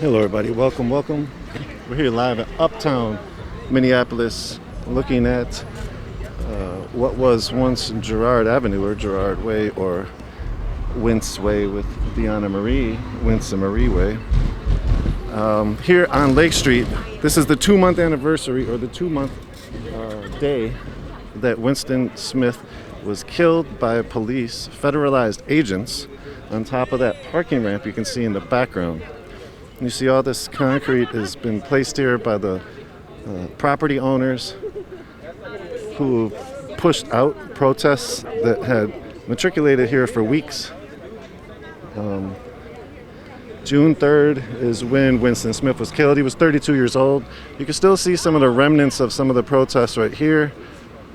Hello everybody, welcome. We're here live at Uptown Minneapolis looking at what was once Girard Avenue or Girard Way or Wince Way with Deanna Marie, Winston Marie Way. Here on Lake Street, this is the 2-month anniversary or the 2-month day that Winston Smith was killed by police, federalized agents, on top of that parking ramp you can see in the background. You see all this concrete has been placed here by the property owners who pushed out protests that had matriculated here for weeks. June 3rd is when Winston Smith was killed. He was 32 years old. You can still see some of the remnants of some of the protests right here.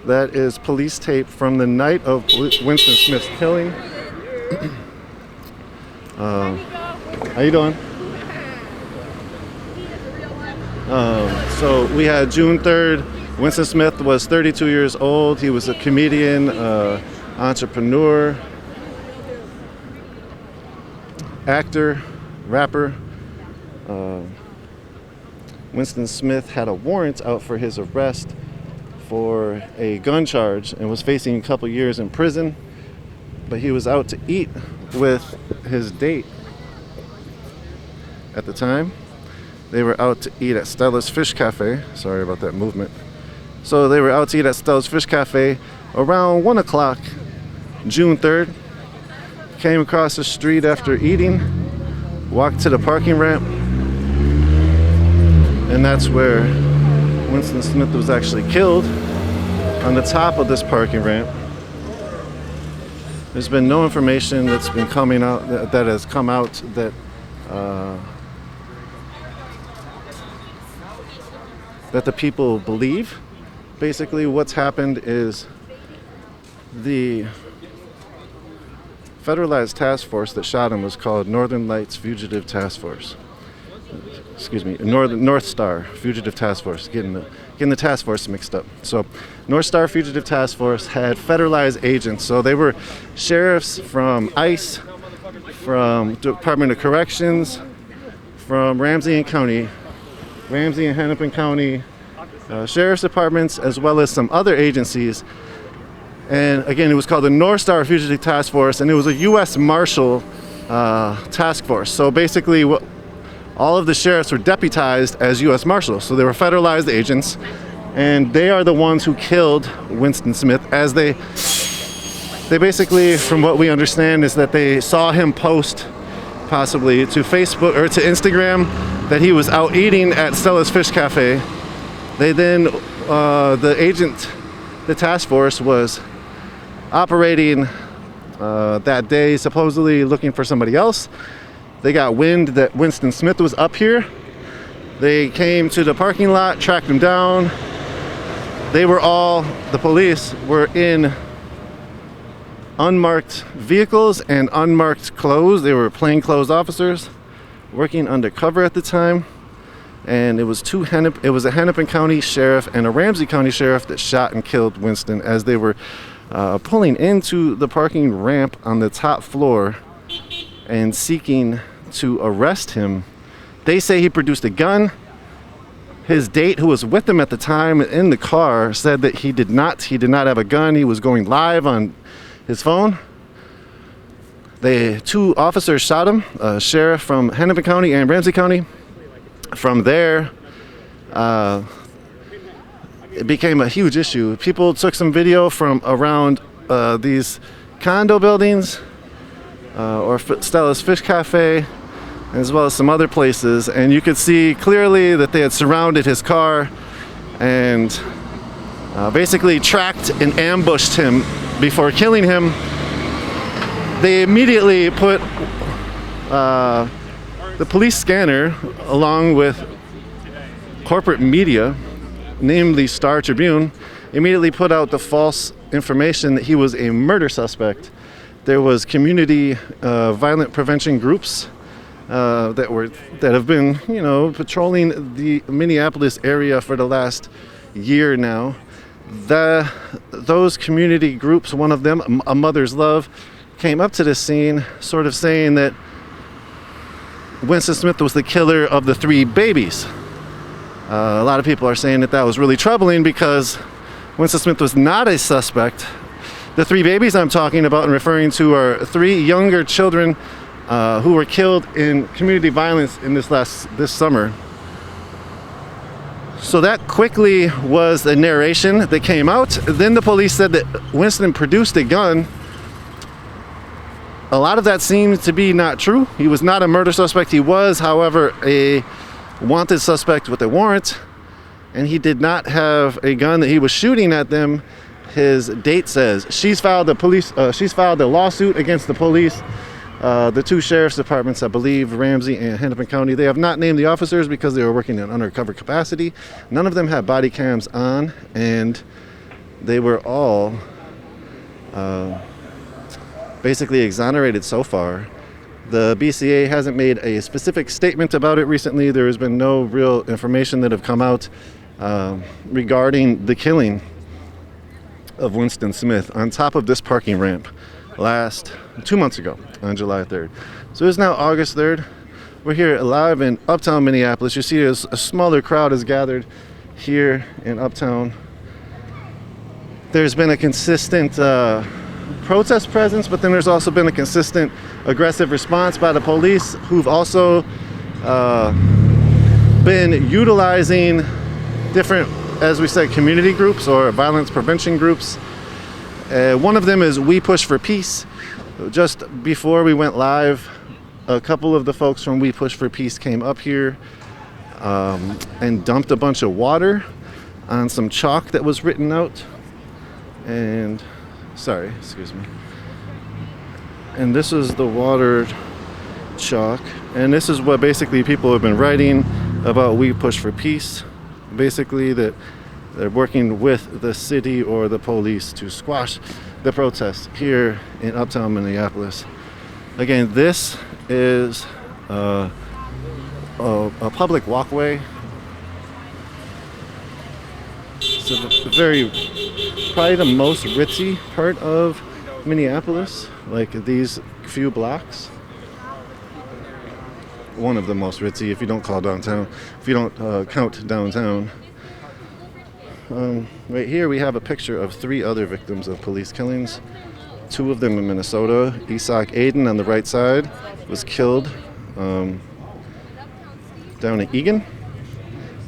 That is police tape from the night of Winston Smith's killing. How you doing? So we had June 3rd. Winston Smith was 32 years old. He was a comedian, entrepreneur, actor, rapper. Winston Smith had a warrant out for his arrest for a gun charge and was facing a couple years in prison. But he was out to eat with his date at the time. They were out to eat at Stella's Fish Cafe. Sorry about that movement. So they were out to eat at Stella's Fish Cafe around 1 o'clock, June 3rd. Came across the street after eating, walked to the parking ramp, and that's where Winston Smith was actually killed, on the top of this parking ramp. There's been no information that's been coming out, that has come out that that the people believe. Basically what's happened is the federalized task force that shot him was called Northern Lights Fugitive Task Force. North Star Fugitive Task Force. Getting the task force mixed up. So North Star Fugitive Task Force had federalized agents. So they were sheriffs from ICE, from Department of Corrections, from Ramsey and Hennepin County sheriff's departments, as well as some other agencies. And again, it was called the North Star Fugitive Task Force, and it was a U.S. Marshal task force. So basically, all of the sheriffs were deputized as U.S. Marshals. So they were federalized agents, and they are the ones who killed Winston Smith. As they basically, from what we understand, is that they saw him post possibly to Facebook or to Instagram that he was out eating at Stella's Fish Cafe. They then, the task force was operating that day, supposedly looking for somebody else. They got wind that Winston Smith was up here. They came to the parking lot, tracked him down. The police were in unmarked vehicles and unmarked clothes. They were plainclothes officers working undercover at the time. And it was a Hennepin County sheriff and a Ramsey County sheriff that shot and killed Winston as they were pulling into the parking ramp on the top floor and seeking to arrest him. They say he produced a gun. His date, who was with him at the time in the car, said that he did not have a gun. He was going live on his phone. Two officers shot him, a sheriff from Hennepin County and Ramsey County. From there, it became a huge issue. People took some video from around these condo buildings or Stella's Fish Cafe, as well as some other places, and you could see clearly that they had surrounded his car and basically tracked and ambushed him before killing him. They immediately put the police scanner, along with corporate media, namely Star Tribune, immediately put out the false information that he was a murder suspect. There was community violent prevention groups that have been, patrolling the Minneapolis area for the last year now. Those community groups, one of them, A Mother's Love, came up to this scene, sort of saying that Winston Smith was the killer of the 3 babies. A lot of people are saying that was really troubling because Winston Smith was not a suspect. The 3 babies I'm talking about and referring to are 3 younger children who were killed in community violence in this summer. So that quickly was the narration that came out. Then the police said that Winston produced a gun. A lot of that seems to be not true. He was not a murder suspect. He was, however, a wanted suspect with a warrant, and he did not have a gun that he was shooting at them. His date says she's filed a lawsuit against the police, the 2 sheriff's departments, I believe, Ramsey and Hennepin County. They have not named the officers because they were working in undercover capacity. None of them had body cams on, and they were all basically exonerated so far. The BCA hasn't made a specific statement about it recently. There has been no real information that have come out regarding the killing of Winston Smith on top of this parking ramp 2 months ago on July 3rd. So it's now August 3rd. We're here live in Uptown Minneapolis. You see a smaller crowd has gathered here in Uptown. There's been a consistent protest presence, but then there's also been a consistent aggressive response by the police, who've also been utilizing different, as we said, community groups or violence prevention groups. One of them is We Push for Peace. Just before we went live, a couple of the folks from We Push for Peace came up here and dumped a bunch of water on some chalk that was written out. And excuse me. And this is the water chalk, and this is what basically people have been writing about We Push for Peace. Basically that they're working with the city or the police to squash the protests here in Uptown Minneapolis. Again, this is a public walkway. It's probably the most ritzy part of Minneapolis, like these few blocks. One of the most ritzy if you don't count downtown. Right here we have a picture of 3 other victims of police killings. 2 of them in Minnesota. Isak Aiden on the right side was killed down in Eagan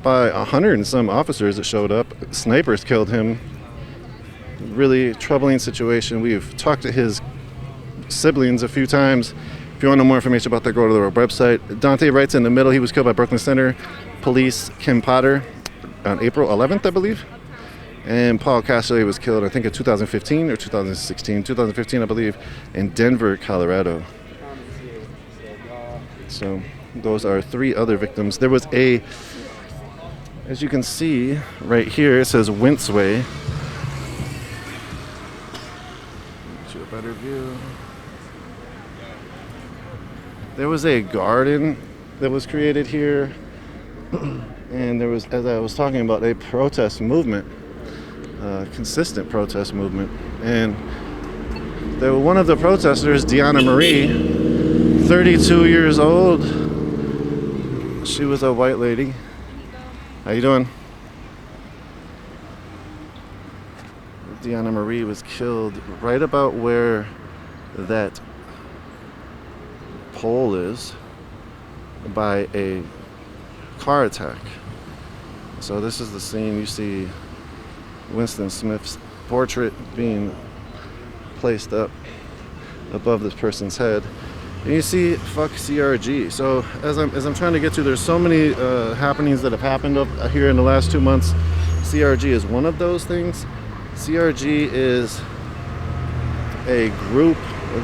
by 100 and some officers that showed up. Snipers killed him. Really troubling situation. We've talked to his siblings a few times. If you want to know more information about that, go to their website. Dante writes in the middle, he was killed by Brooklyn Center Police Kim Potter on April 11th, I believe. And Paul Cassidy was killed, I think, in 2015 or 2016. 2015, I believe, in Denver, Colorado. So those are 3 other victims. There was as you can see right here, it says Wintsway. Get you a better view. There was a garden that was created here, and there was, as I was talking about, a protest movement, consistent protest movement. And there, one of the protesters, Deanna Marie, 32 years old. She was a white lady. How you doing? Deanna Marie was killed right about where that pole is by a car attack. So this is the scene. You see Winston Smith's portrait being placed up above this person's head. And you see, fuck CRG. So as I'm trying to get to, there's so many happenings that have happened up here in the last 2 months. CRG is one of those things. CRG is a group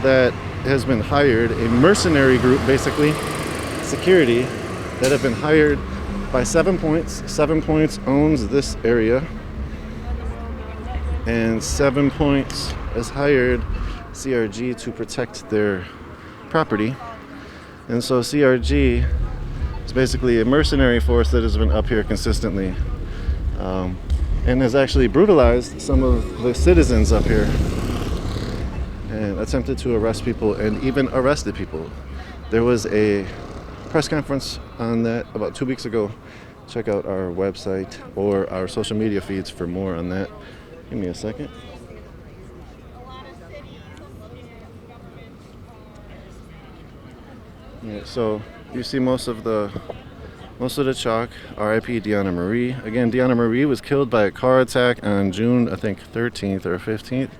that has been hired, a mercenary group, basically, security, that have been hired by 7 Points. 7 Points owns this area, and 7 Points has hired CRG to protect their property. And so CRG is basically a mercenary force that has been up here consistently, and has actually brutalized some of the citizens up here and attempted to arrest people and even arrested people. There was a press conference on that about 2 weeks ago. Check out our website or our social media feeds for more on that. Give me a second. Yeah, so you see most of the chalk. R.I.P. Deanna Marie. Again, Deanna Marie was killed by a car attack on June, I think, 13th or 15th.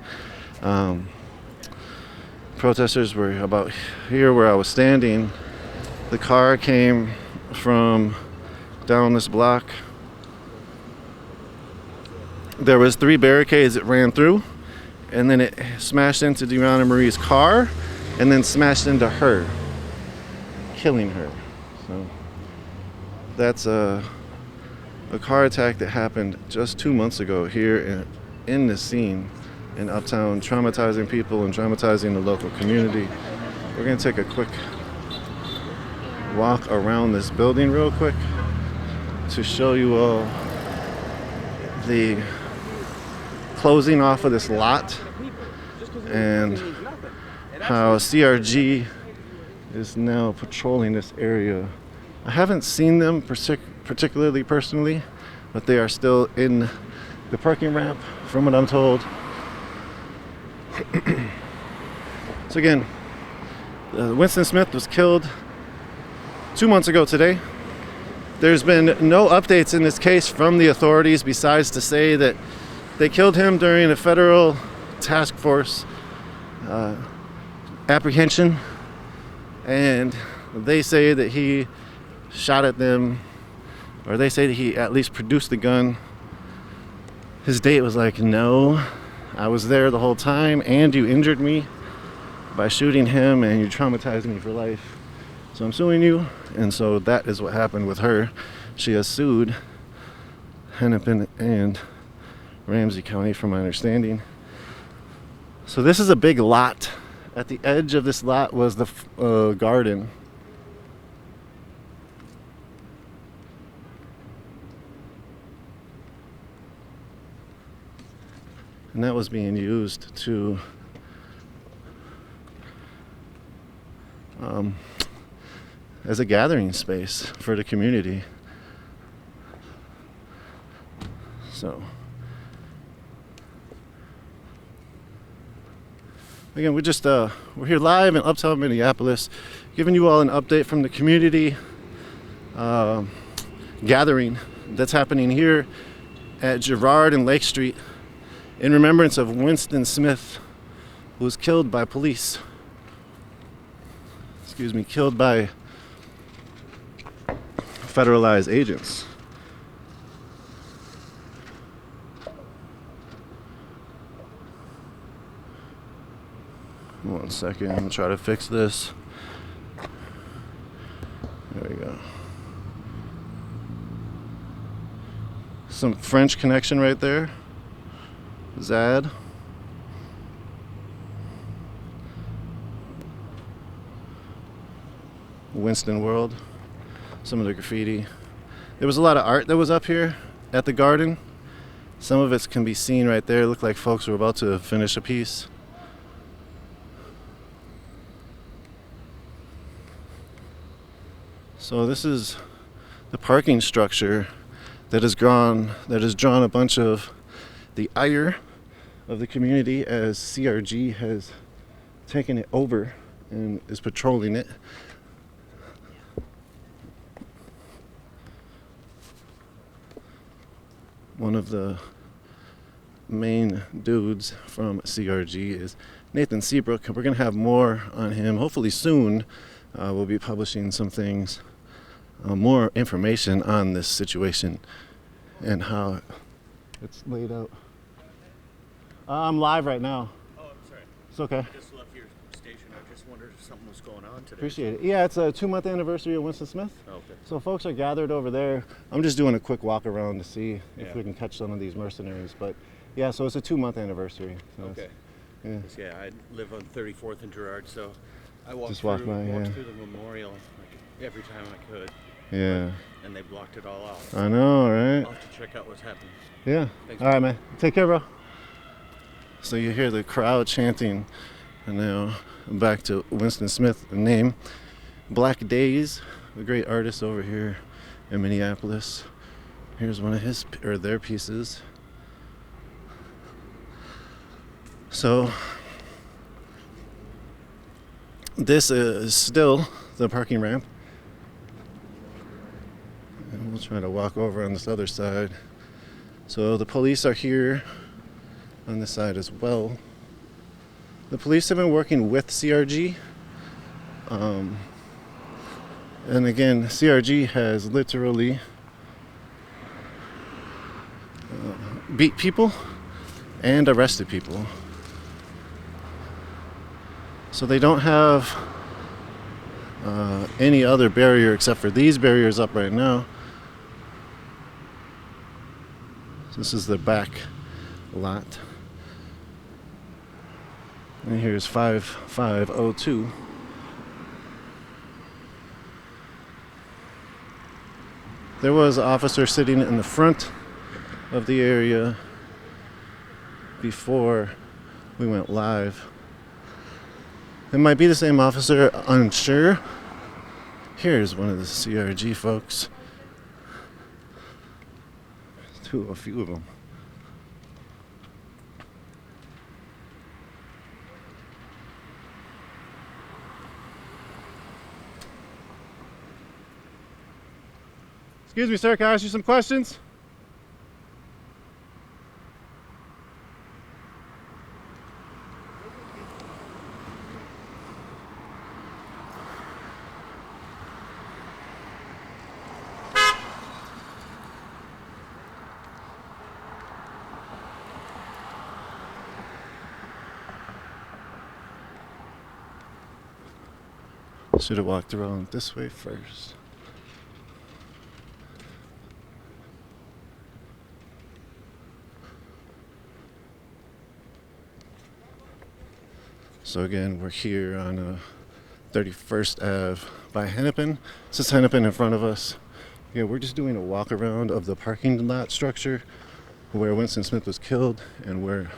Protesters were about here where I was standing. The car came from down this block. There was 3 barricades it ran through, and then it smashed into Deanna Marie's car, and then smashed into her, killing her. So that's a car attack that happened just 2 months ago here in this scene in Uptown, traumatizing people and traumatizing the local community. We're gonna take a quick walk around this building real quick to show you all the closing off of this lot and how CRG is now patrolling this area. I haven't seen them particularly personally, but they are still in the parking ramp from what I'm told. So again, Winston Smith was killed 2 months ago today. There's been no updates in this case from the authorities besides to say that they killed him during a federal task force apprehension, and they say that he shot at them, or they say that he at least produced the gun. His date was like, no, I was there the whole time, and you injured me by shooting him, and you traumatized me for life. So I'm suing you. And so that is what happened with her. She has sued Hennepin and Ramsey County, from my understanding. So this is a big lot. At the edge of this lot was the garden. And that was being used to as a gathering space for the community. So again, we're here live in Uptown Minneapolis, giving you all an update from the community gathering that's happening here at Girard and Lake Street in remembrance of Winston Smith, who was killed by police. Killed by federalized agents. One second, I'm gonna try to fix this. There we go. Some French connection right there. Zad. Winston World. Some of the graffiti. There was a lot of art that was up here at the garden. Some of it can be seen right there. It looked like folks were about to finish a piece. So this is the parking structure that has drawn a bunch of the ire of the community as CRG has taken it over and is patrolling it. One of the main dudes from CRG is Nathan Seabrook. We're going to have more on him hopefully soon. We'll be publishing some things, more information on this situation and how it's laid out. I'm live right now. Oh, I'm sorry. It's okay. I just left your station. I just wondered if something was going on today. Appreciate it. Yeah, it's a 2-month anniversary of Winston Smith. Okay. So folks are gathered over there. I'm just doing a quick walk around to see if Yeah. we can catch some of these mercenaries. But yeah, so it's a 2-month anniversary. So Okay. Yeah. Yeah, I live on 34th and Girard, so I walked Just through, walk by, yeah. through the memorial like every time I could, Yeah. and they blocked it all out. I know, right? I'll have to check out what's happening. Yeah. Thanks, All right, man. Take care, bro. So you hear the crowd chanting, and now back to Winston Smith, the name. Black Days a great artist over here in Minneapolis. Here's one of his or their pieces. So this is still the parking ramp. And we'll try to walk over on this other side. So the police are here on this side as well. The police have been working with CRG. And again, CRG has literally beat people and arrested people. So they don't have any other barrier except for these barriers up right now. So this is the back lot. And here's 5502. There was an officer sitting in the front of the area before we went live. It might be the same officer, unsure. Here's one of the CRG folks. A few of them. Excuse me, sir, can I ask you some questions? Should have walked around this way first. So again, we're here on 31st Ave by Hennepin. This is Hennepin in front of us. Yeah, we're just doing a walk around of the parking lot structure where Winston Smith was killed and where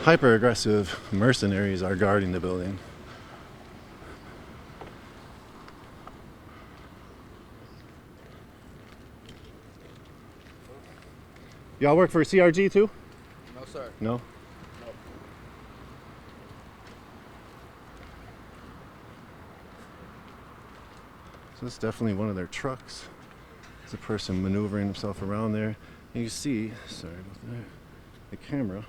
hyper aggressive mercenaries are guarding the building. Y'all work for CRG too? No, sir. No? No. So that's definitely one of their trucks. There's a person maneuvering himself around there. And you see, sorry about that, the camera.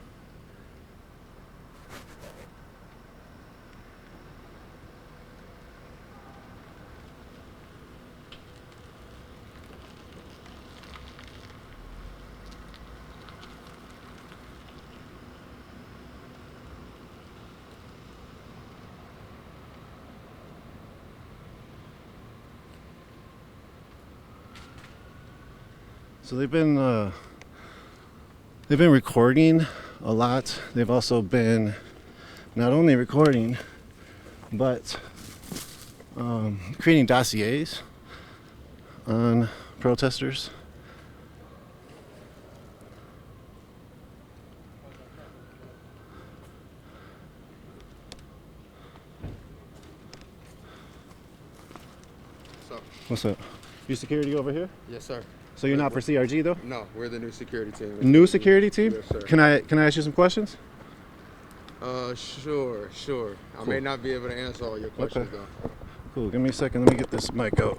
So they've been recording a lot. They've also been not only recording, but creating dossiers on protesters. So, What's up? You security over here? yes, sir. So you're not for CRG though? No, we're the new security team. New security team? Yes, sir. Can I ask you some questions? Sure. I may not be able to answer all your questions though. Cool. Give me a second. Let me get this mic out.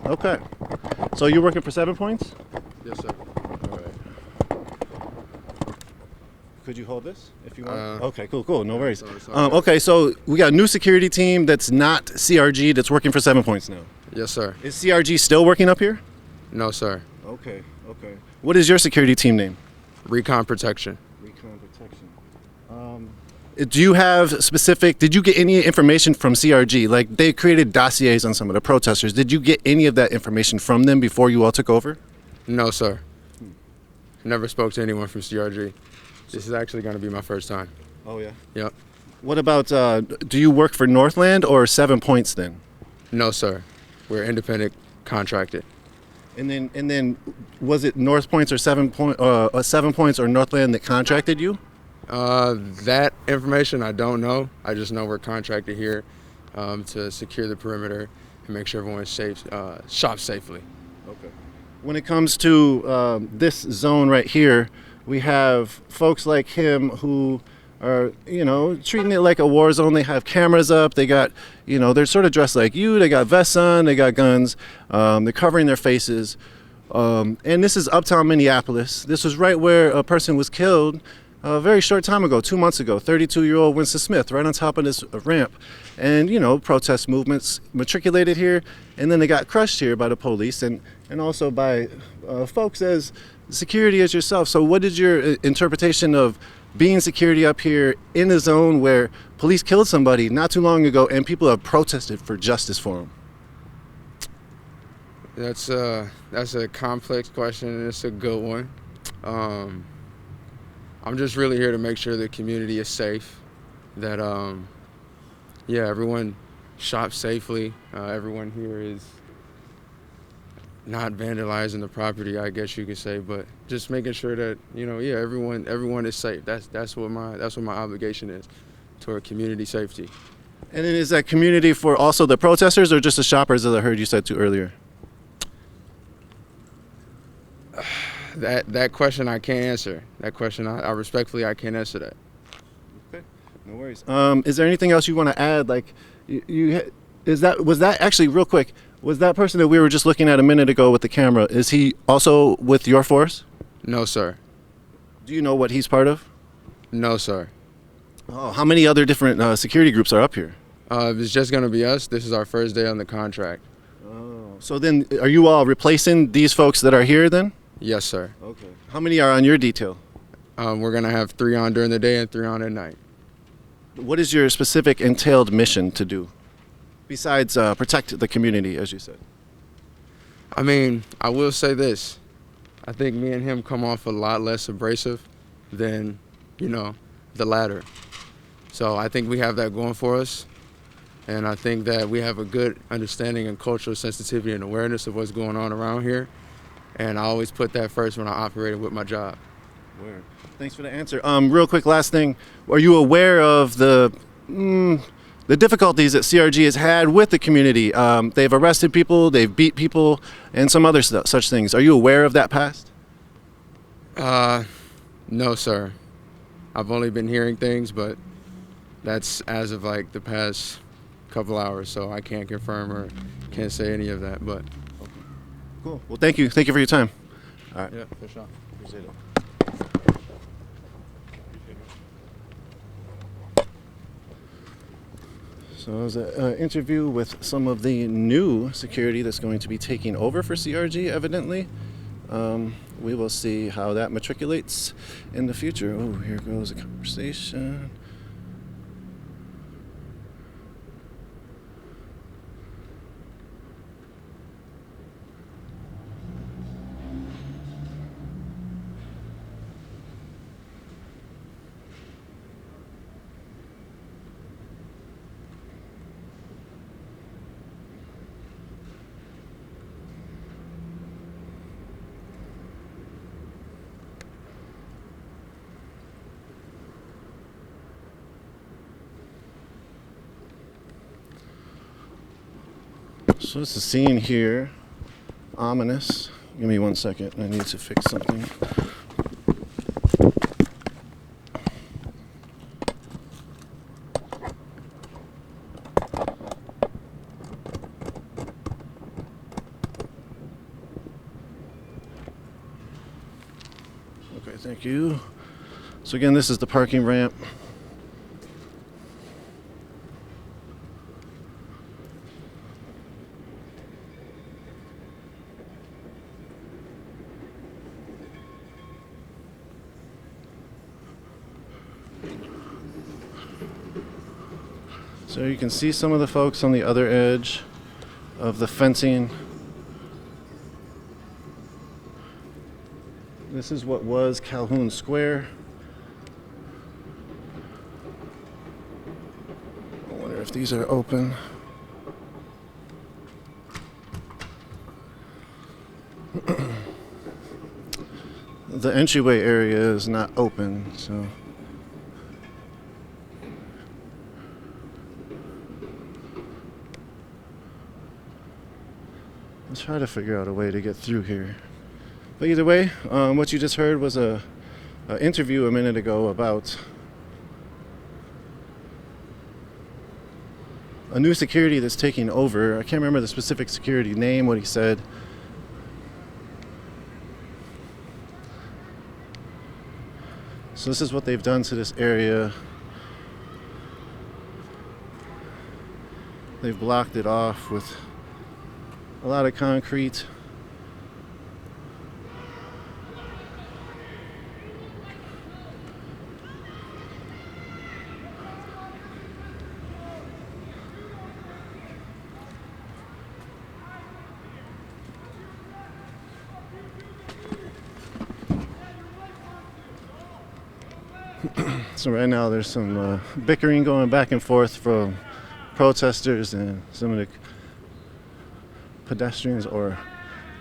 Okay. So you're working for 7 Points? Yes, sir. All right. Could you hold this if you want? Okay. Cool. No worries. sorry. Okay. So we got a new security team that's not CRG that's working for 7 Points now. Yes, sir. Is CRG still working up here? No, sir. Okay. What is your security team name? Recon Protection. Recon Protection. Do you have specific, did you get any information from CRG? Like they created dossiers on some of the protesters. Did you get any of that information from them before you all took over? No, sir. Never spoke to anyone from CRG. This is actually going to be my first time. Oh, yeah. Yep. What about, do you work for Northland or 7 Points then? No, sir. We're independent contracted. And then was it North Points or 7 Points or Northland that contracted you? That information I don't know. I just know we're contracted here to secure the perimeter and make sure everyone's safe, shops safely. Okay. When it comes to this zone right here, we have folks like him who are, treating it like a war zone. They have cameras up. They got, they're sort of dressed like you. They got vests on. They got guns. They're covering their faces. And this is Uptown Minneapolis. This was right where a person was killed a very short time ago, 2 months ago, 32-year-old Winston Smith, right on top of this ramp. And, protest movements matriculated here, and then they got crushed here by the police and also by folks as security as yourself. So what is your interpretation of being security up here in a zone where police killed somebody not too long ago and people have protested for justice for them? That's a complex question, and it's a good one. I'm just really here to make sure the community is safe, that everyone shops safely. Everyone here is not vandalizing the property, I guess you could say, but just making sure that everyone is safe. That's what my obligation is toward community safety. And then is that community for also the protesters or just the shoppers, as I heard you said too earlier? That question I can't answer. That question I respectfully I can't answer that. Okay, no worries. Is there anything else you want to add? Like, was that actually real quick? Was that person that we were just looking at a minute ago with the camera? Is he also with your force? No, sir. Do you know what he's part of? No, sir. Oh, how many other different security groups are up here? It's just gonna be us. This is our first day on the contract. Oh, so then are you all replacing these folks that are here then? Yes, sir. Okay. How many are on your detail? We're gonna have 3 on during the day and 3 on at night. What is your specific entailed mission to do, besides protect the community, as you said? I mean, I will say this. I think me and him come off a lot less abrasive than, the latter. So I think we have that going for us. And I think that we have a good understanding and cultural sensitivity and awareness of what's going on around here. And I always put that first when I operated with my job. Word. Thanks for the answer. Real quick, last thing. Are you aware of the difficulties that CRG has had with the community? They've arrested people, they've beat people, and some other such things. Are you aware of that past? No, sir. I've only been hearing things, but that's as of like the past couple hours, so I can't confirm or can't say any of that. But cool. Well, thank you. Thank you for your time. All right. Yeah, for sure. Appreciate it. So it was an interview with some of the new security that's going to be taking over for CRG, evidently. We will see how that matriculates in the future. Oh, here goes a conversation. So it's a scene here, ominous. Give me 1 second, I need to fix something. Okay, thank you. So again, this is the parking ramp. So you can see some of the folks on the other edge of the fencing. This is what was Calhoun Square. I wonder if these are open. The entryway area is not open, so. Let's try to figure out a way to get through here. But either way, what you just heard was a interview a minute ago about a new security that's taking over. I can't remember the specific security name, what he said. So this is what they've done to this area. They've blocked it off with a lot of concrete. So right now there's some bickering going back and forth from protesters and some of the pedestrians or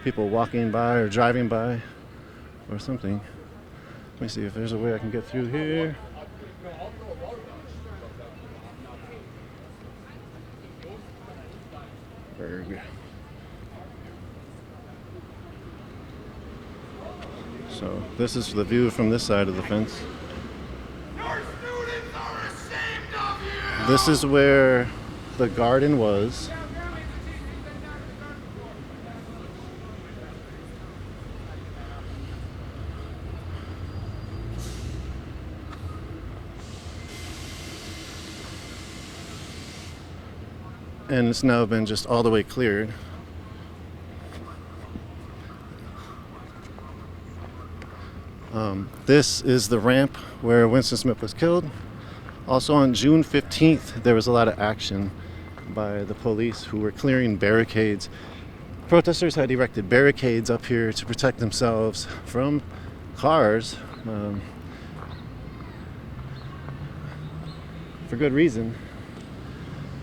people walking by or driving by or something. Let me see if there's a way I can get through here. Berg. So this is the view from this side of the fence. This is where the garden was. And it's now been just all the way cleared. This is the ramp where Winston Smith was killed. Also on June 15th, there was a lot of action by the police who were clearing barricades. Protesters had erected barricades up here to protect themselves from cars for good reason.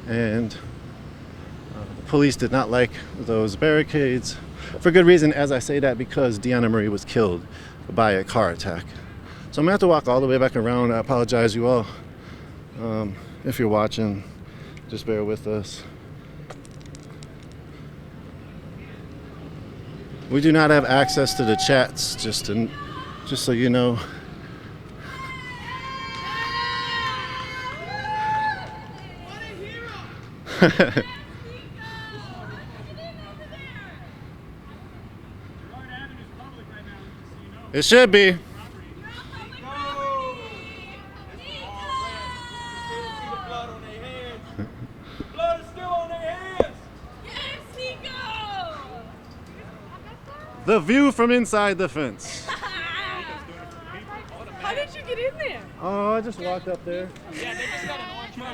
And the police did not like those barricades for good reason, as I say that, because Deanna Marie was killed by a car attack. So I'm gonna have to walk all the way back around. I apologize, you all. If you're watching, just bear with us. We do not have access to the chats, just so you know. It should be. The view from inside the fence. How did you get in there? Oh, I just walked up there.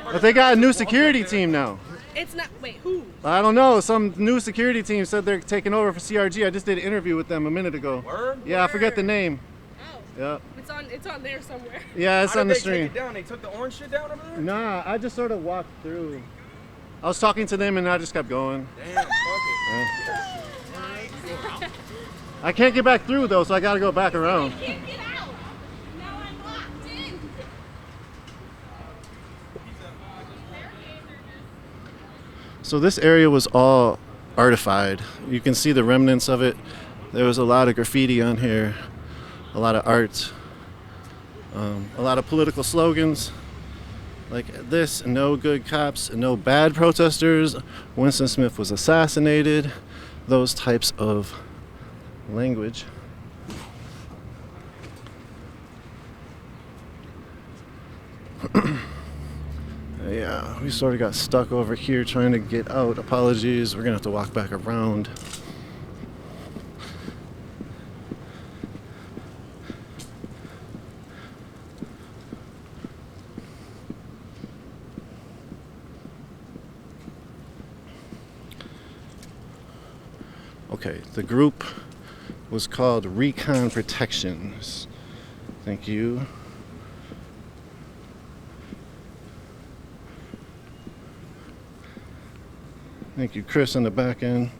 But they got a new security team now. It's not. Wait, who? I don't know. Some new security team said they're taking over for CRG. I just did an interview with them a minute ago. Word? Yeah, I forget the name. Oh. Yeah. It's on there somewhere. Yeah, it's How on did the they take stream. it down? They took the orange shit down over there? Nah, I just sort of walked through. I was talking to them and I just kept going. Damn, fuck it. I can't get back through though, so I gotta go back around. I can't get out. Now I'm locked in. So this area was all artified. You can see the remnants of it. There was a lot of graffiti on here, a lot of art, a lot of political slogans like this: no good cops, no bad protesters, Winston Smith was assassinated, those types of language. Yeah, we sort of got stuck over here trying to get out. Apologies, we're gonna have to walk back around. Okay, the group was called Recon Protections. Thank you. Thank you, Chris, on the back end.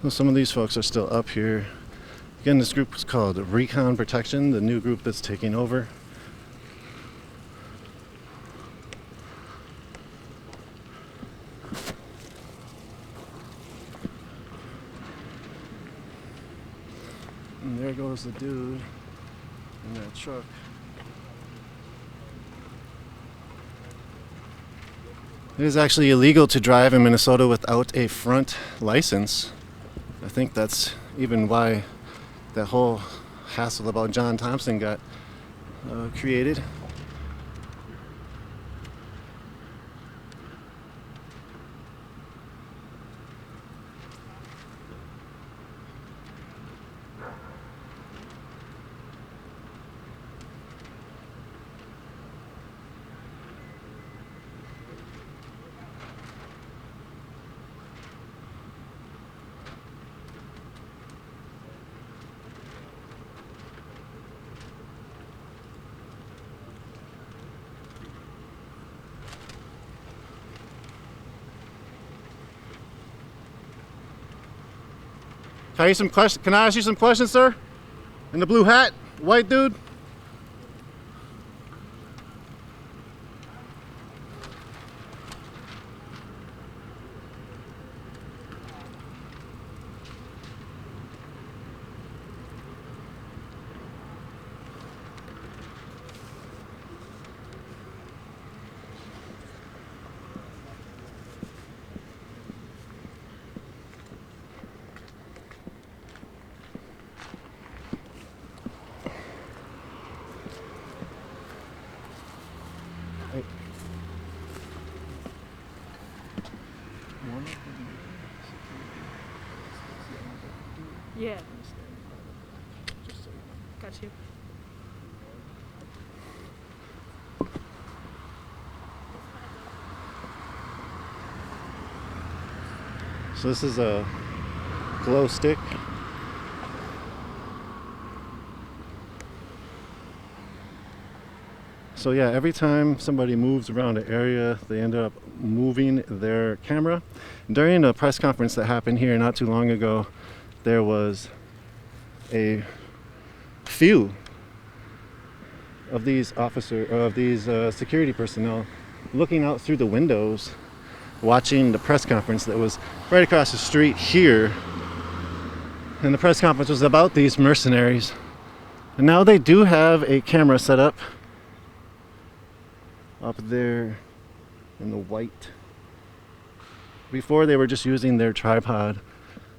Well, some of these folks are still up here. Again, this group is called Recon Protection, the new group that's taking over. And there goes the dude in that truck. It is actually illegal to drive in Minnesota without a front license. I think that's even why that whole hassle about John Thompson got created. Can I ask you some questions, sir? In the blue hat, white dude? Yeah. Got you. So this is a glow stick. So yeah, every time somebody moves around an area, they end up moving their camera. During a press conference that happened here not too long ago, there was a few of these security personnel looking out through the windows, watching the press conference that was right across the street here. And the press conference was about these mercenaries. And now they do have a camera set up there in the white. Before they were just using their tripod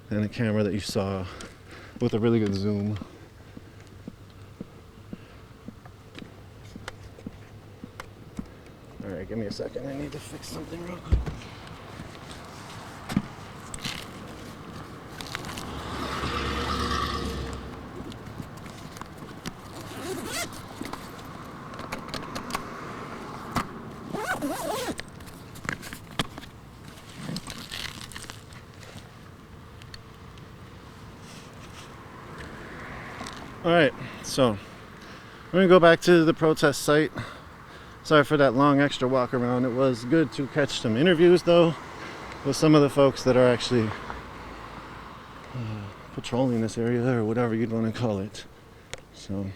and a camera that you saw with a really good zoom. All right, give me a second. I need to fix something real quick. All right, so we're gonna go back to the protest site. Sorry for that long extra walk around. It was good to catch some interviews though with some of the folks that are actually patrolling this area, or whatever you'd want to call it. So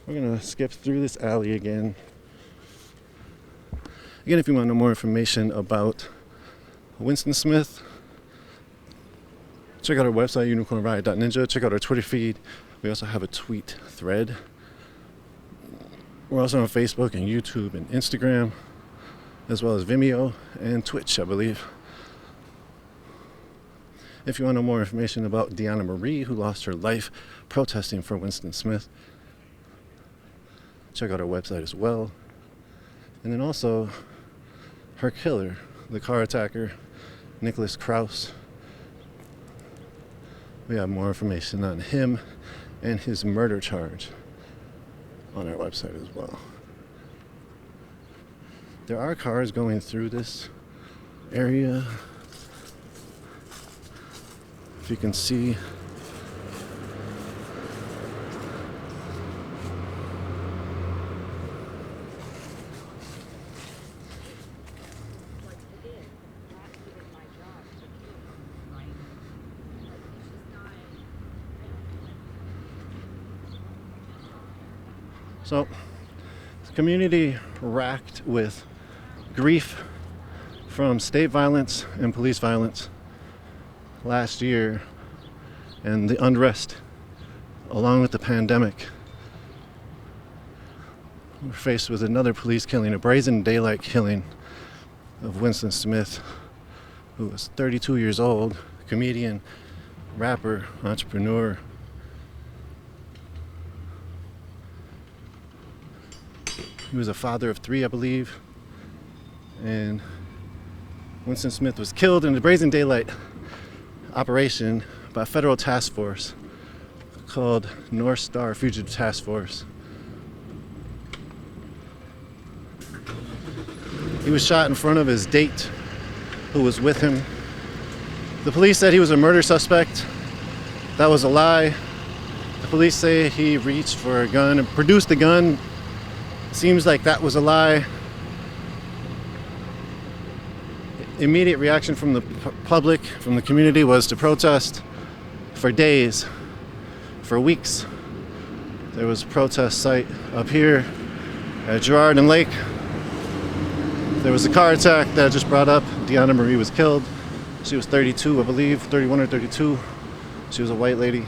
we're gonna skip through this alley again. Again, if you want to know more information about Winston Smith, check out our website, unicornriot.ninja. Check out our Twitter feed. We also have a tweet thread. We're also on Facebook and YouTube and Instagram, as well as Vimeo and Twitch, I believe. If you want to know more information about Deanna Marie, who lost her life protesting for Winston Smith, check out our website as well. And then also her killer, the car attacker, Nicholas Krause. We have more information on him and his murder charge on our website as well. There are cars going through this area. If you can see. So, the community racked with grief from state violence and police violence last year, and the unrest along with the pandemic. We're faced with another police killing, a brazen daylight killing of Winston Smith, who was 32 years old, comedian, rapper, entrepreneur. He was a father of 3, I believe, and Winston Smith was killed in a brazen daylight operation by a federal task force called North Star Fugitive Task Force. He was shot in front of his date, who was with him. The police said he was a murder suspect. That was a lie. The police say he reached for a gun and produced a gun. Seems like that was a lie. Immediate reaction from the public, from the community, was to protest for days, for weeks. There was a protest site up here at Girard and Lake. There was a car attack that I just brought up. Deanna Marie was killed. She was 32, I believe, 31 or 32. She was a white lady.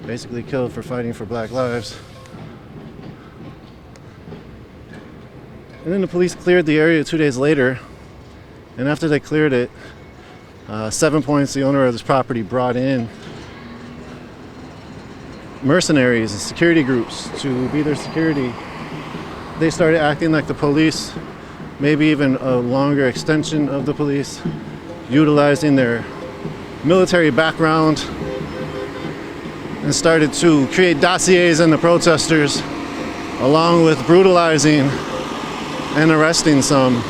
Basically killed for fighting for black lives. And then the police cleared the area 2 days later. And after they cleared it, 7 Points, the owner of this property, brought in mercenaries and security groups to be their security. They started acting like the police, maybe even a longer extension of the police, utilizing their military background, and started to create dossiers on the protesters, along with brutalizing and arresting some.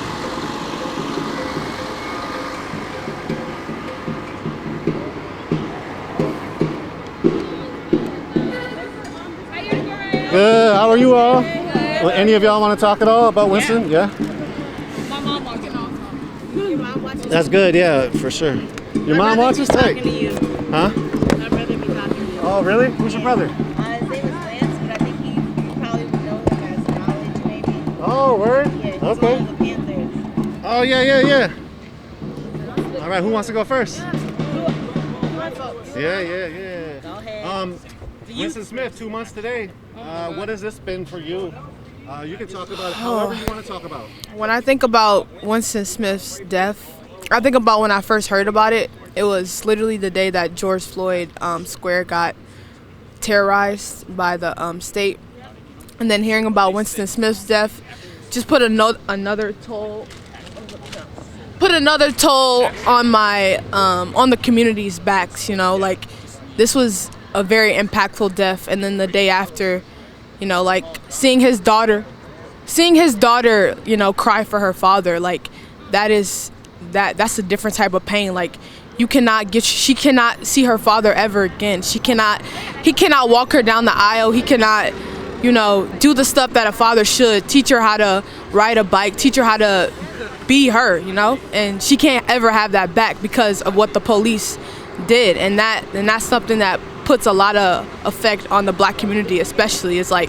Good, how are you all? Well, any of y'all want to talk at all about Winston? Yeah? My mom watching also. Your mom watching? That's good, yeah, for sure. Your mom watches? Tight. Talking to you. Huh? My brother be talking to you. Oh, really? Who's your brother? His name is Lance, but I think you probably would know him as Knowledge, maybe. Oh, word? Yeah, he's Okay. one of the Panthers. Oh, yeah. All right, who wants to go first? Yeah. Go ahead. Winston Smith, 2 months today. What has this been for you? You can talk about it however you want to talk about. When I think about Winston Smith's death, I think about when I first heard about it. It was literally the day that George Floyd Square got terrorized by the state. And then hearing about Winston Smith's death just put another toll on my on the community's backs, you know, like this was a very impactful death. And then the day after, you know, like seeing his daughter, you know, cry for her father, like that's a different type of pain. Like she cannot see her father ever again. He cannot walk her down the aisle. He cannot, you know, do the stuff that a father should, teach her how to ride a bike, teach her how to be her, you know, and she can't ever have that back because of what the police did. And that's something that puts a lot of effect on the black community, especially. It's like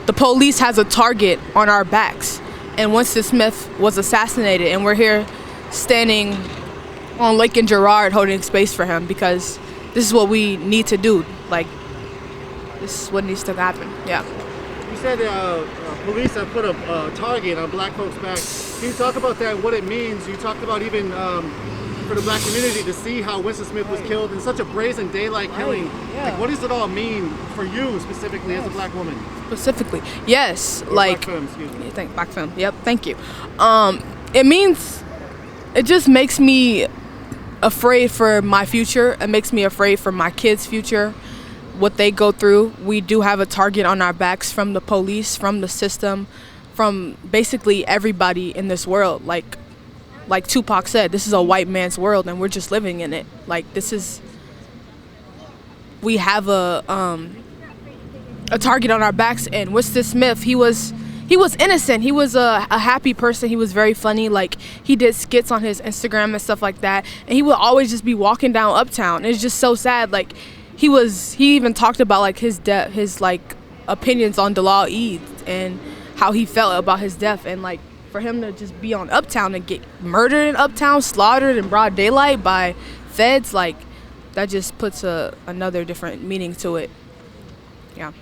the police has a target on our backs, and Winston Smith was assassinated, and we're here standing on Lake and Girard holding space for him because this is what we need to do. Like, this is what needs to happen. Yeah. You said police have put a target on black folks' backs. Can you talk about that, what it means? You talked about even for the black community to see how Winston Smith was killed in such a brazen daylight killing. Yeah. Like, what does it all mean for you specifically as a black woman? Specifically, yes. Or like, black femme, excuse me. Black film. Yep. Thank you. It just makes me afraid for my future. It makes me afraid for my kids' future, what they go through. We do have a target on our backs from the police, from the system, from basically everybody in this world. Like Tupac said, this is a white man's world, and we're just living in it. Like, we have a target on our backs. And Winston Smith, he was innocent. He was a happy person. He was very funny. Like, he did skits on his Instagram and stuff like that. And he would always just be walking down Uptown. It's just so sad. Like, he even talked about like his like opinions on Dalal Eid and how he felt about his death, and like for him to just be on Uptown and get murdered in Uptown, slaughtered in broad daylight by feds, like that just puts another different meaning to it. Yeah.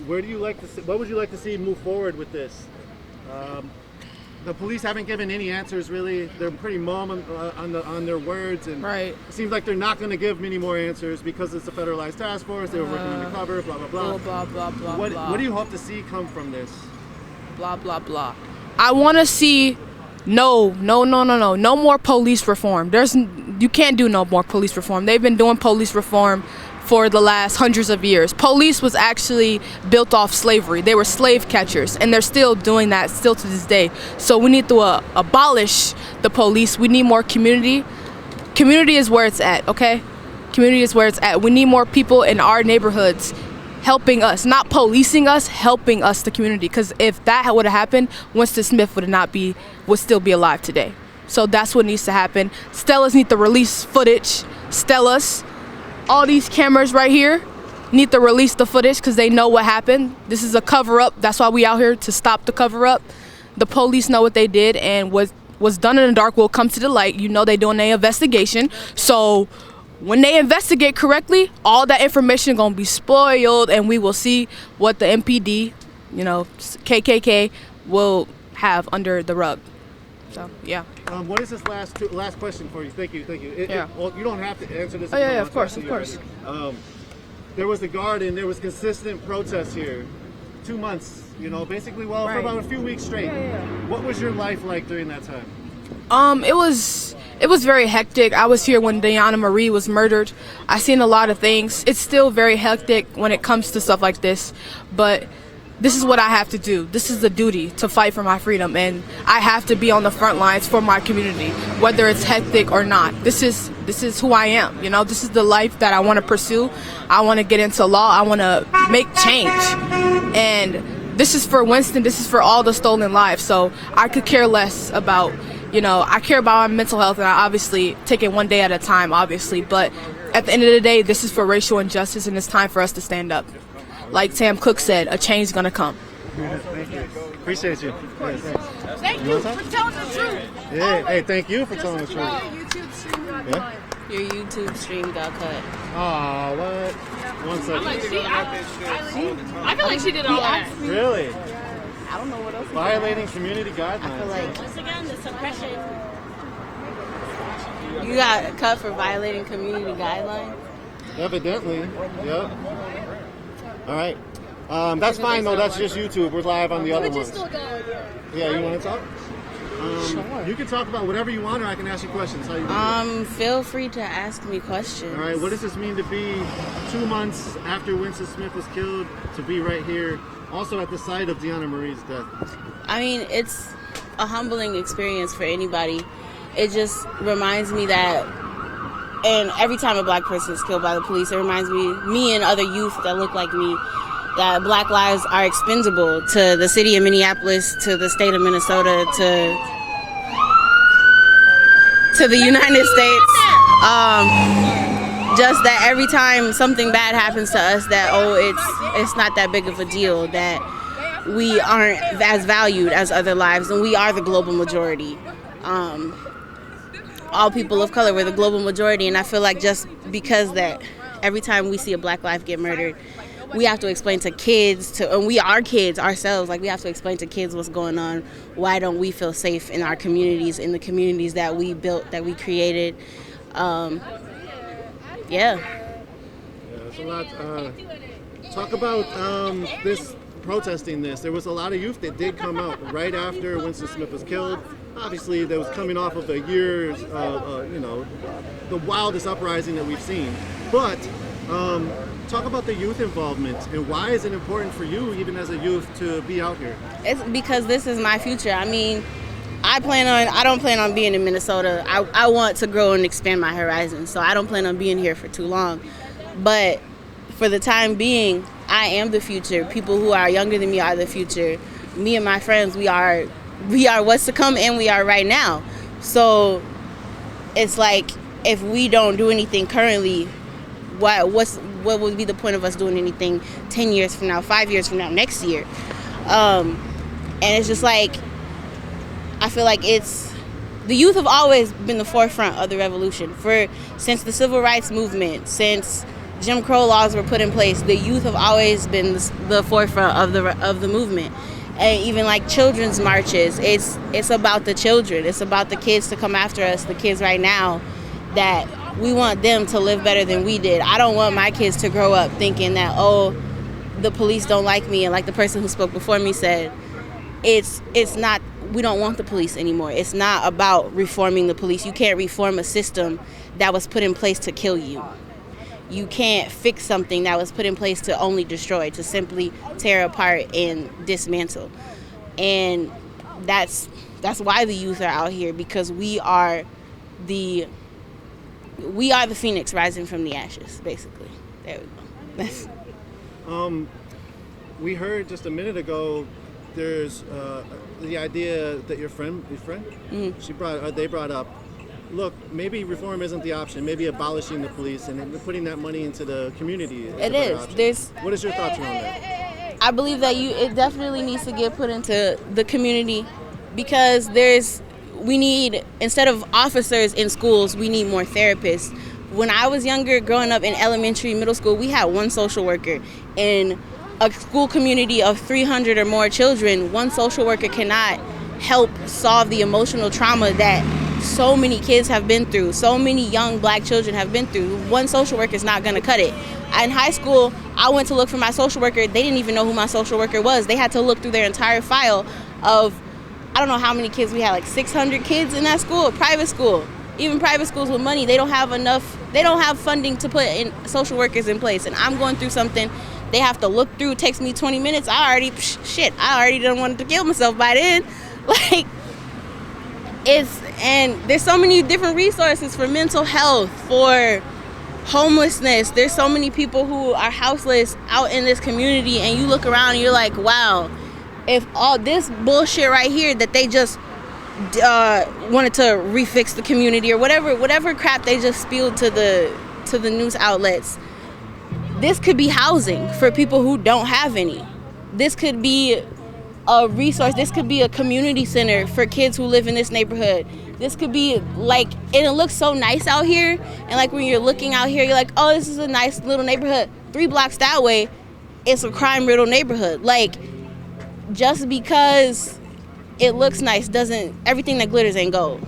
Where do you like to see, what would you like to see move forward with this? The police haven't given any answers really. They're pretty mum on their words, and Right. it seems like they're not going to give many more answers because it's a federalized task force. They were working undercover, blah blah blah. Blah blah blah What blah. what do you hope to see come from this? Blah blah blah. I want to see no more police reform. You can't do no more police reform. They've been doing police reform for the last hundreds of years. Police was actually built off slavery. They were slave catchers, and they're still doing that still to this day. So we need to abolish the police. We need more community. Community is where it's at, okay? Community is where it's at. We need more people in our neighborhoods helping us, not policing us, helping us, the community. Because if that would have happened, Winston Smith would still be alive today. So that's what needs to happen. Stellas need to release footage. Stellas, all these cameras right here need to release the footage because they know what happened. This is a cover-up. That's why we out here, to stop the cover-up. The police know what they did, and what's done in the dark will come to the light. You know they're doing their investigation. So when they investigate correctly, all that information going to be spoiled, and we will see what the MPD, KKK, will have under the rug. So, yeah. What is this last question for you? Thank you. Yeah. Well, you don't have to answer this. Oh, yeah, of course. There was the guard, and there was consistent protests here. 2 months, basically, for Right. about a few weeks straight. Yeah. What was your life like during that time? It was very hectic. I was here when Diana Marie was murdered. I seen a lot of things. It's still very hectic when it comes to stuff like this, but this is what I have to do. This is the duty to fight for my freedom, and I have to be on the front lines for my community, whether it's hectic or not. This is who I am. This is the life that I want to pursue. I want to get into law. I want to make change, and this is for Winston. This is for all the stolen lives. So I could care less about. I care about my mental health, and I obviously take it one day at a time, obviously. But at the end of the day, this is for racial injustice, and it's time for us to stand up. Like Sam Cooke said, a change is gonna come. Thank you. Appreciate you. Yeah, thanks. Thank you for telling the truth. Yeah, hey, thank you for telling the truth. YouTube stream got Yeah? Your YouTube stream got cut. Aw, what? 1 second. I feel like she did all that. Really? I don't know what else. Violating community I feel guidelines. like once again the suppression. You got cut for violating community guidelines. Evidently. Yep. All right. That's fine though. That's just YouTube. We're live on the other ones. Yeah, you want to talk? Sure. You can talk about whatever you want, or I can ask you questions. How you doing? Feel free to ask me questions. All right. What does this mean to be 2 months after Winston Smith was killed, to be right here, also at the site of Deanna Marie's death? I mean, it's a humbling experience for anybody. It just reminds me that, and every time a black person is killed by the police, it reminds me and other youth that look like me, that black lives are expendable to the city of Minneapolis, to the state of Minnesota, to the United States. Just that every time something bad happens to us, that it's not that big of a deal, that we aren't as valued as other lives, and we are the global majority. All people of color, we're the global majority, and I feel like just because that every time we see a black life get murdered, we have to explain to kids, and we are kids ourselves, like we have to explain to kids what's going on. Why don't we feel safe in our communities, in the communities that we built, that we created? Yeah, that's a lot. Talk about this protesting this. There was a lot of youth that did come out right after Winston Smith was killed. Obviously, that was coming off of a year's, the wildest uprising that we've seen. But talk about the youth involvement, and why is it important for you, even as a youth, to be out here? it's because this is my future. I mean, I don't plan on being in Minnesota. I want to grow and expand my horizons, so I don't plan on being here for too long. But for the time being, I am the future. People who are younger than me are the future. Me and my friends, we are what's to come, and we are right now. So it's like, if we don't do anything currently, what would be the point of us doing anything 10 years from now, 5 years from now, next year? And it's just like, I feel like the youth have always been the forefront of the revolution. Since the civil rights movement, since Jim Crow laws were put in place, the youth have always been the forefront of the movement. And even like children's marches, it's about the children. It's about the kids to come after us, the kids right now, that we want them to live better than we did. I don't want my kids to grow up thinking that, oh, the police don't like me, and like the person who spoke before me said, it's not, we don't want the police anymore. It's not about reforming the police. You can't reform a system that was put in place to kill you. You can't fix something that was put in place to only destroy, to simply tear apart and dismantle. And that's why the youth are out here, because we are the phoenix rising from the ashes, basically. There we go. We heard just a minute ago, there's the idea that your friend, mm-hmm. They brought up, look, maybe reform isn't the option. Maybe abolishing the police and putting that money into the community. It is. What is your thoughts around that? I believe that it definitely needs to get put into the community, because we need, instead of officers in schools, we need more therapists. When I was younger, growing up in elementary, middle school, we had one social worker. In a school community of 300 or more children, one social worker cannot help solve the emotional trauma that so many kids have been through, so many young black children have been through. One social worker is not going to cut it. In high school, I went to look for my social worker. They didn't even know who my social worker was. They had to look through their entire file of, I don't know how many kids we had, like 600 kids in that school, private school. Even private schools with money, they don't have funding to put in social workers in place. And I'm going through something they have to look through. It takes me 20 minutes. I already done wanted to kill myself by then. Like, and there's so many different resources for mental health, for homelessness. There's so many people who are houseless out in this community, and you look around and you're like, wow, if all this bullshit right here that they just wanted to refix the community or whatever crap they just spewed to the news outlets, this could be housing for people who don't have any. This could be a resource. This could be a community center for kids who live in this neighborhood. This could be like, and it looks so nice out here. And like when you're looking out here, you're like, oh, this is a nice little neighborhood. 3 blocks that way, it's a crime-riddled neighborhood. Like, just because it looks nice doesn't, everything that glitters ain't gold.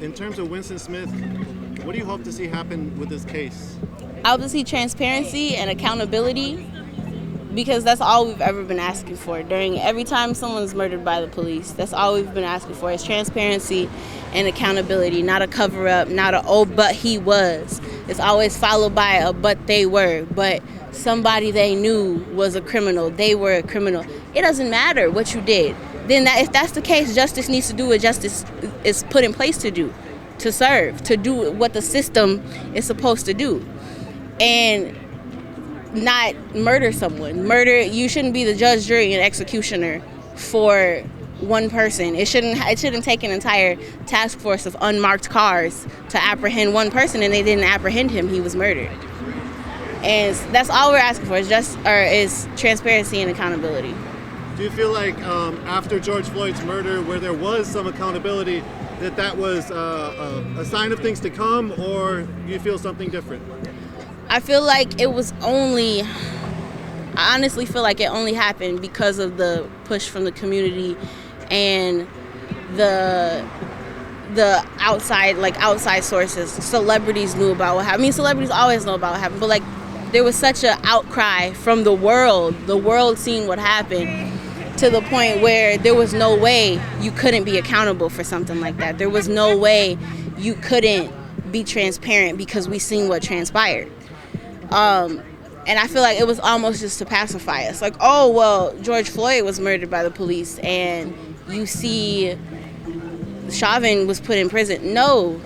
In terms of Winston Smith, what do you hope to see happen with this case? I hope to see transparency and accountability, because that's all we've ever been asking for. Every time someone's murdered by the police, that's all we've been asking for is transparency and accountability, not a cover-up, not a, oh, but he was. It's always followed by a, but they were, but somebody they knew was a criminal. They were a criminal. It doesn't matter what you did. Then if that's the case, justice needs to do what justice is put in place to do, to serve, to do what the system is supposed to do. And not murder someone. You shouldn't be the judge, jury, and executioner for one person. It shouldn't take an entire task force of unmarked cars to apprehend one person, and they didn't apprehend him. He was murdered. And that's all we're asking for is transparency and accountability. Do you feel like after George Floyd's murder, where there was some accountability, that was a sign of things to come, or do you feel something different? I feel like I honestly feel like it only happened because of the push from the community and the outside sources. Celebrities knew about what happened. I mean, celebrities always know about what happened, but like there was such an outcry from the world seeing what happened, to the point where there was no way you couldn't be accountable for something like that. There was no way you couldn't be transparent, because we seen what transpired. And I feel like it was almost just to pacify us. Like, oh, well, George Floyd was murdered by the police, and you see Chauvin was put in prison. No,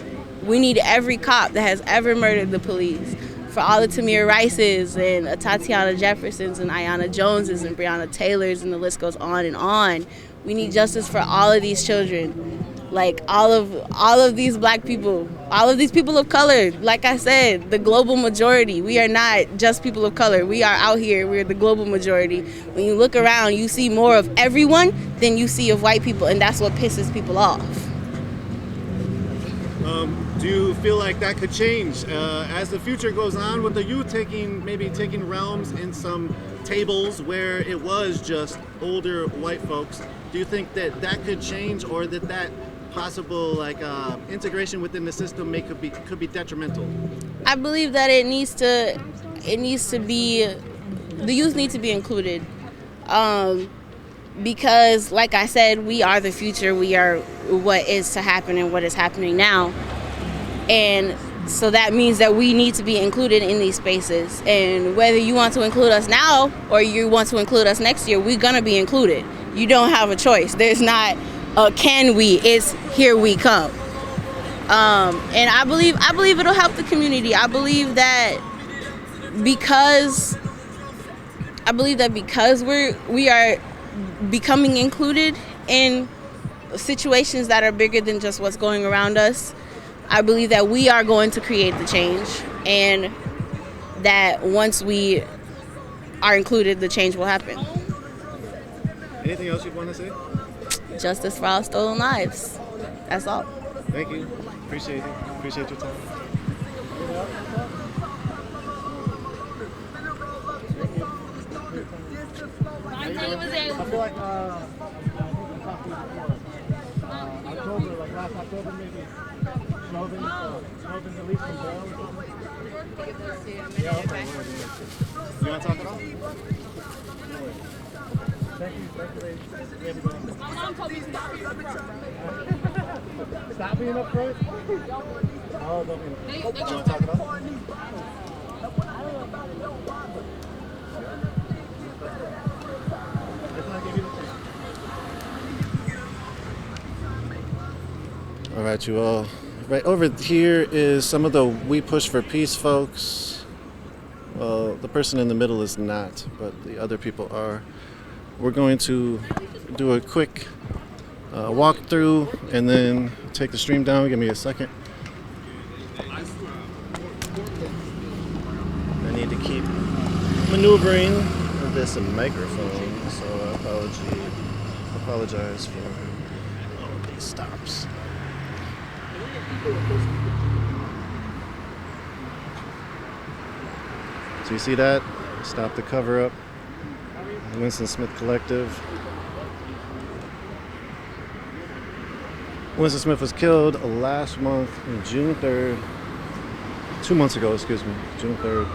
we need every cop that has ever murdered the police. For all the Tamir Rices and Tatiana Jeffersons and Ayanna Joneses and Breonna Taylors, and the list goes on and on. We need justice for all of these children. Like all of these black people, all of these people of color, like I said, the global majority. We are not just people of color. We are out here. We're the global majority. When you look around, you see more of everyone than you see of white people, and that's what pisses people off. Do you feel like that could change as the future goes on with the youth taking realms in some tables where it was just older white folks? Do you think that could change, or that possible integration within the system could be detrimental? I believe that it needs to be, the youth need to be included, because like I said, we are the future. We are what is to happen and what is happening now. And so that means that we need to be included in these spaces. And whether you want to include us now or you want to include us next year, we're gonna be included. You don't have a choice. There's not a can we, it's here we come. And I believe it'll help the community. I believe that because we are becoming included in situations that are bigger than just what's going around us, I believe that we are going to create the change, and that once we are included, the change will happen. Anything else you'd want to say? Justice for all stolen lives. That's all. Thank you. Appreciate it. Appreciate your time. I feel like October, like last October maybe. Snowden's released from jail or something? Yeah, okay. You want to talk at all? Thank you, ladies. Everybody. My mom told me to stop being up front. Stop being up front? Oh, don't be. You want to talk at all? All right, you all. Right over here is some of the We Push for Peace folks. Well, the person in the middle is not, but the other people are. We're going to do a quick walk through and then take the stream down. Give me a second. I need to keep maneuvering this microphone, so I apologize for all of these stops. So you see that? Stop the cover up. Winston Smith Collective. Winston Smith was killed last month, June 3rd. 2 months ago, excuse me, June 3rd.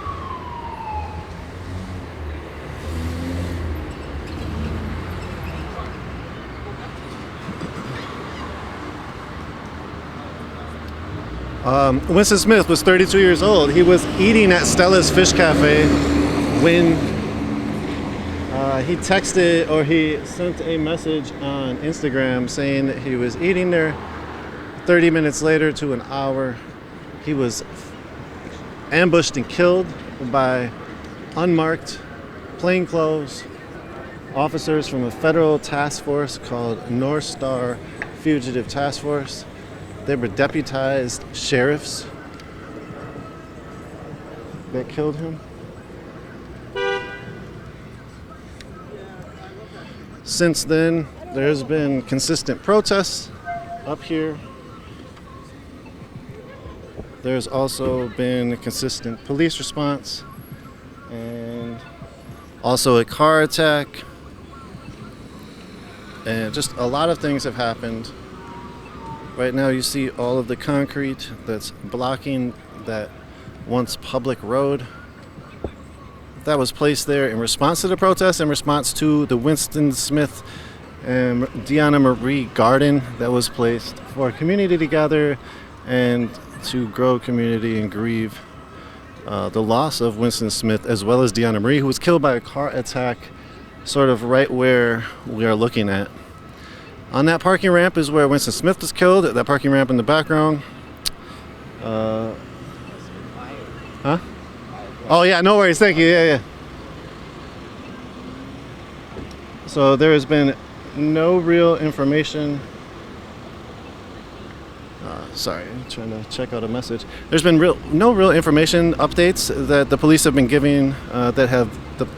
Winston Smith was 32 years old. He was eating at Stella's Fish Cafe when he texted, or he sent a message on Instagram saying that he was eating there. 30 minutes later to an hour, he was ambushed and killed by unmarked plainclothes officers from a federal task force called North Star Fugitive Task Force. They were deputized sheriffs that killed him. Since then, there's been consistent protests up here. There's also been a consistent police response and also a car attack. And just a lot of things have happened. Right now you see all of the concrete that's blocking that once public road. That was placed there in response to the protest, in response to the Winston Smith and Deanna Marie garden that was placed for a community to gather and to grow community and grieve the loss of Winston Smith, as well as Deanna Marie, who was killed by a car attack sort of right where we are looking at. On that parking ramp is where Winston Smith was killed, that parking ramp in the background. Oh yeah, no worries, thank you, yeah. So there has been no real information Sorry, I'm trying to check out a message. There's been no real information updates that the police have been giving, the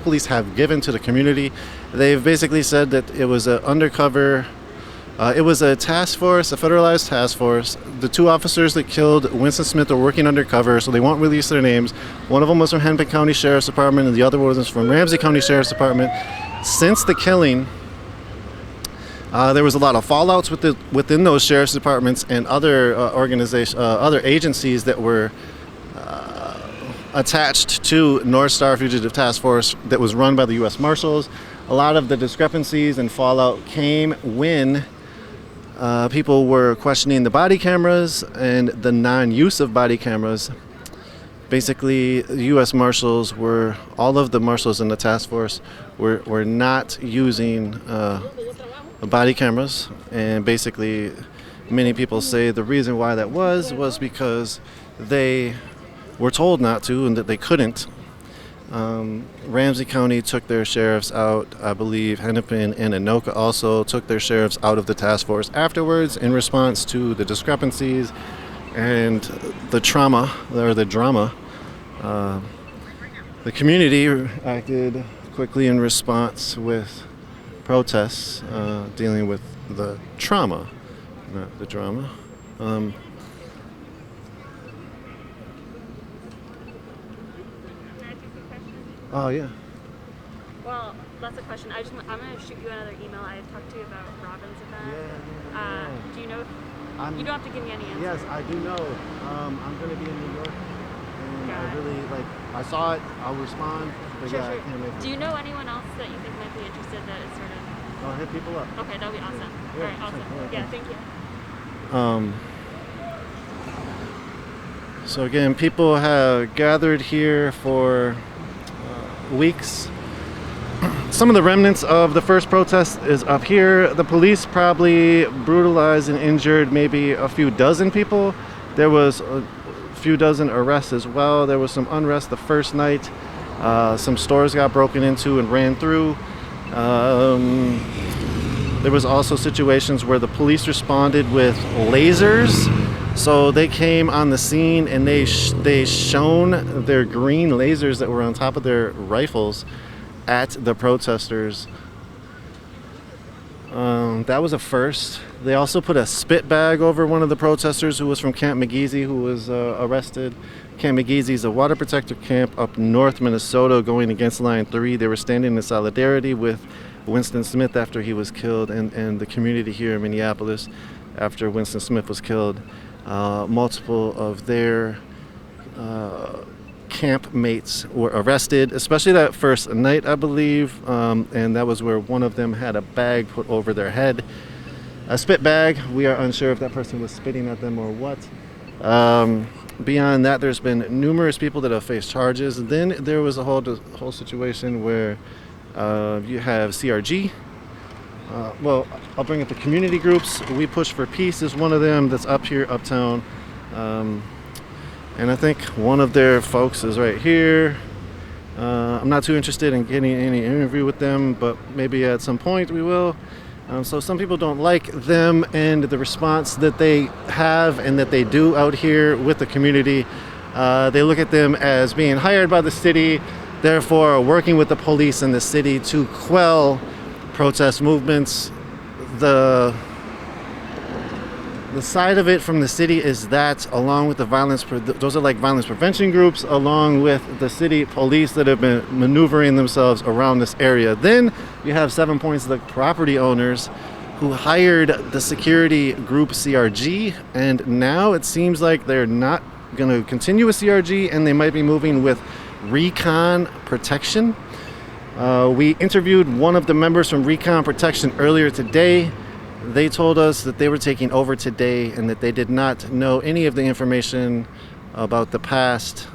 police have given to the community. They've basically said that it was an undercover, it was a task force, a federalized task force. The two officers that killed Winston Smith are working undercover, so they won't release their names. One of them was from Hennepin County Sheriff's Department, and the other one was from Ramsey County Sheriff's Department. Since the killing, there was a lot of fallouts within those sheriff's departments and other other agencies that were attached to North Star Fugitive Task Force that was run by the U.S. Marshals. A lot of the discrepancies and fallout came when people were questioning the body cameras and the non-use of body cameras. Basically, the U.S. Marshals all of the marshals in the task force were not using body cameras, and basically many people say the reason why that was because they were told not to and that they couldn't. Ramsey County took their sheriffs out. I believe Hennepin and Anoka also took their sheriffs out of the task force afterwards in response to the discrepancies and the trauma or the drama. The community acted quickly in response with protests dealing with the trauma, not the drama. Oh yeah. Well, that's a question. I'm going to shoot you another email. I talked to you about Robin's event. Yeah. Do you know? You don't have to give me any answer. Yes, I do know. I'm going to be in New York, and I really I saw it. I'll respond. But Sure. I can't make it. Do you know anyone else that you think might be interested that is sort of? I'll hit people up. Okay, that'll be awesome. Yeah, All right, awesome. sure. Yeah, thank you. So again, people have gathered here for weeks. Some of the remnants of the first protest is up here. The police probably brutalized and injured maybe a few dozen people. There was a few dozen arrests as well. There was some unrest the first night. Some stores got broken into and ran through. There was also situations where the police responded with lasers. So they came on the scene and they shone their green lasers that were on top of their rifles at the protesters. That was a first. They also put a spit bag over one of the protesters who was from Camp McGeezy, who was arrested. Camp McGeezy is a water protective camp up north Minnesota going against Line 3. They were standing in solidarity with Winston Smith after he was killed, and the community here in Minneapolis after Winston Smith was killed. Multiple of their camp mates were arrested, especially that first night, I believe, and that was where one of them had a bag put over their head. A spit bag. We are unsure if that person was spitting at them or what. Beyond that, there's been numerous people that have faced charges. And then there was a whole situation where you have CRG. Well, I'll bring up the community groups. We Push for Peace is one of them that's up here, uptown. And I think one of their folks is right here. I'm not too interested in getting any interview with them, but maybe at some point we will. So some people don't like them and the response that they have and that they do out here with the community. They look at them as being hired by the city, therefore working with the police in the city to quell protest movements. The side of it from the city is that, along with the those are like violence prevention groups, along with the city police that have been maneuvering themselves around this area. Then you have 7 Points, the property owners who hired the security group CRG, and now it seems like they're not going to continue with CRG and they might be moving with Recon Protection. We interviewed one of the members from Recon Protection earlier today. They told us that they were taking over today and that they did not know any of the information about the past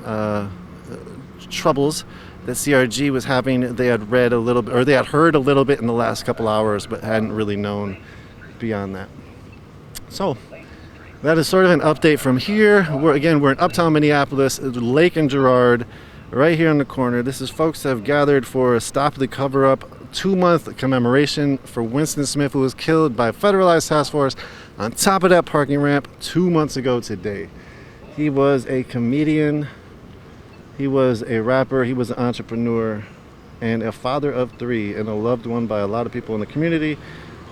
troubles that CRG was having. They had read a little bit, or they had heard a little bit in the last couple hours, but hadn't really known beyond that. So that is sort of an update from here. We're in Uptown Minneapolis, Lake and Girard, right here on the corner. This is folks that have gathered for Stop the Cover Up. 2-month commemoration for Winston Smith, who was killed by a federalized task force on top of that parking ramp 2 months ago today. He was a comedian, he was a rapper, he was an entrepreneur, and a father of 3, and a loved one by a lot of people in the community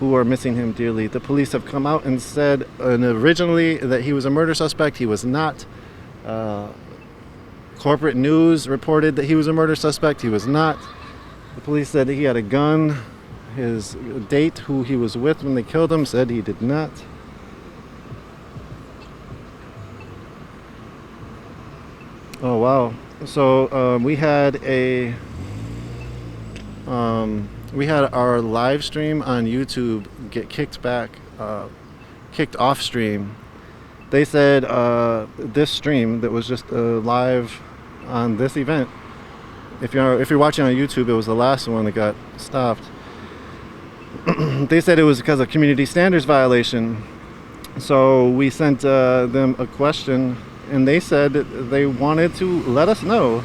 who are missing him dearly. The police have come out and said originally that he was a murder suspect. He was not. Corporate news reported that he was a murder suspect. He was not. The police said that he had a gun. His date, who he was with when they killed him, said he did not. Oh wow! So we had our live stream on YouTube get kicked off stream. They said this stream that was just live on this event. If you're watching on YouTube, it was the last one that got stopped. They said it was because of community standards violation. So we sent them a question, and they said that they wanted to let us know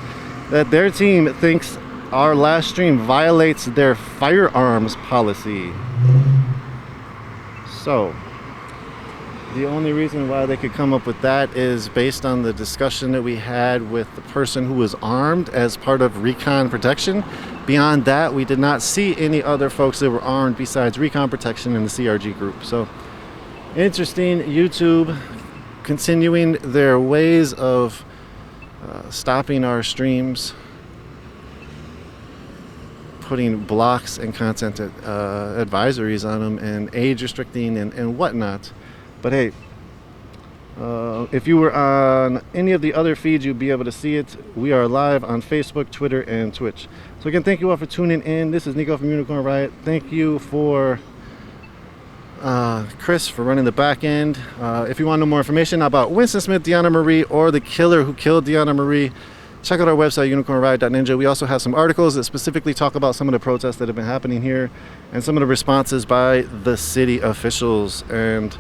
that their team thinks our last stream violates their firearms policy. So the only reason why they could come up with that is based on the discussion that we had with the person who was armed as part of recon protection. Beyond that, we did not see any other folks that were armed besides recon protection in the CRG group. So interesting. YouTube continuing their ways of stopping our streams, putting blocks and content advisories on them, and age restricting and whatnot. But hey, if you were on any of the other feeds, you'd be able to see it. We are live on Facebook, Twitter, and Twitch. So again, thank you all for tuning in. This is Nico from Unicorn Riot. Thank you for Chris for running the back end. If you want to know more information about Winston Smith, Deanna Marie, or the killer who killed Deanna Marie, check out our website, unicornriot.ninja. We also have some articles that specifically talk about some of the protests that have been happening here and some of the responses by the city officials and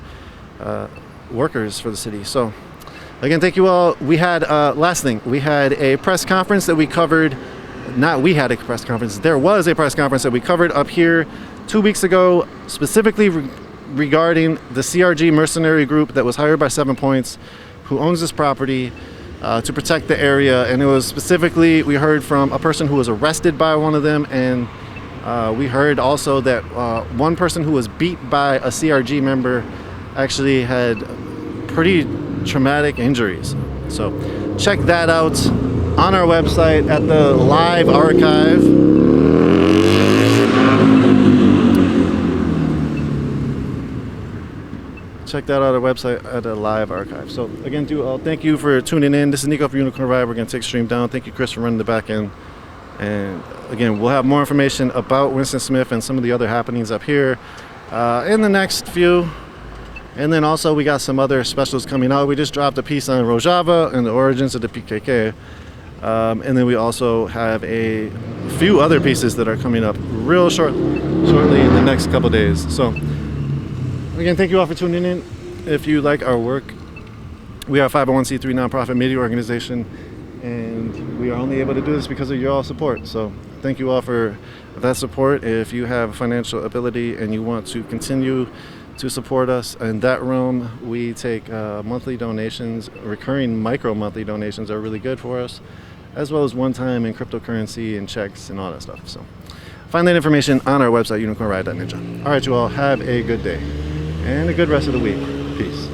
workers for the city. So again, thank you all. We had last thing, we had a press conference that we covered. There was a press conference that we covered up here 2 weeks ago, specifically regarding the CRG mercenary group that was hired by 7 Points, who owns this property to protect the area. And it was specifically, we heard from a person who was arrested by one of them, and we heard also that one person who was beat by a CRG member actually had pretty traumatic injuries. So check that out on our website at the live archive. Check that out on our website at the live archive. So again, thank you for tuning in. This is Nico from Unicorn Riot. We're going to take stream down. Thank you, Chris, for running the back end. And again, we'll have more information about Winston Smith and some of the other happenings up here in the next few. And then also we got some other specials coming out. We just dropped a piece on Rojava and the origins of the PKK. And then we also have a few other pieces that are coming up real shortly in the next couple days. So again, thank you all for tuning in. If you like our work, we are a 501c3 nonprofit media organization, and we are only able to do this because of your all support. So thank you all for that support. If you have financial ability and you want to continue to support us in that realm, we take monthly donations. Recurring micro monthly donations are really good for us, as well as one-time in cryptocurrency and checks and all that stuff. So find that information on our website, unicornriot.ninja. All right, you all, have a good day and a good rest of the week. Peace.